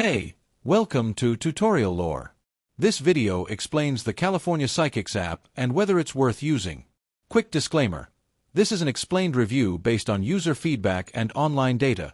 Hey, welcome to Tutorial Lore. This video explains the California Psychics app and whether it's worth using. Quick disclaimer. This is an explained review based on user feedback and online data,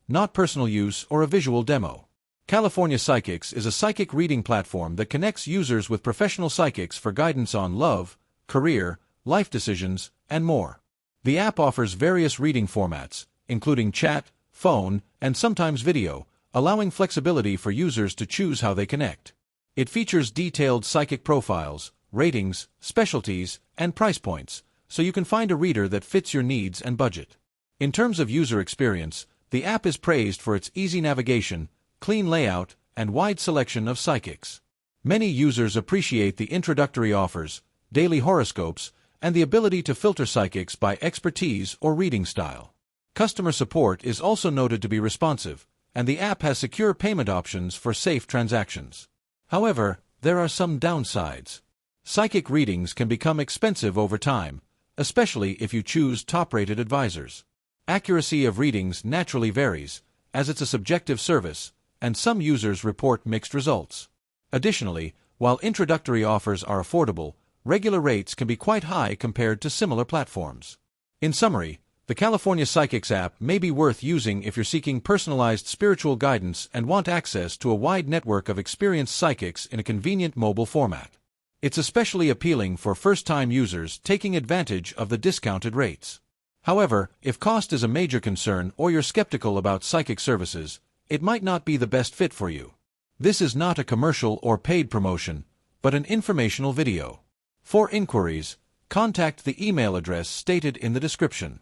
not personal use or a visual demo. California Psychics is a psychic reading platform that connects users with professional psychics for guidance on love, career, life decisions, and more. The app offers various reading formats, including chat, phone, and sometimes video, allowing flexibility for users to choose how they connect. It features detailed psychic profiles, ratings, specialties, and price points, so you can find a reader that fits your needs and budget. In terms of user experience, the app is praised for its easy navigation, clean layout, and wide selection of psychics. Many users appreciate the introductory offers, daily horoscopes, and the ability to filter psychics by expertise or reading style. Customer support is also noted to be responsive, and the app has secure payment options for safe transactions. However, there are some downsides. Psychic readings can become expensive over time, especially if you choose top-rated advisors. Accuracy of readings naturally varies, as it's a subjective service, and some users report mixed results. Additionally, while introductory offers are affordable, regular rates can be quite high compared to similar platforms. In summary, the California Psychics app may be worth using if you're seeking personalized spiritual guidance and want access to a wide network of experienced psychics in a convenient mobile format. It's especially appealing for first-time users taking advantage of the discounted rates. However, if cost is a major concern or you're skeptical about psychic services, it might not be the best fit for you. This is not a commercial or paid promotion, but an informational video. For inquiries, contact the email address stated in the description.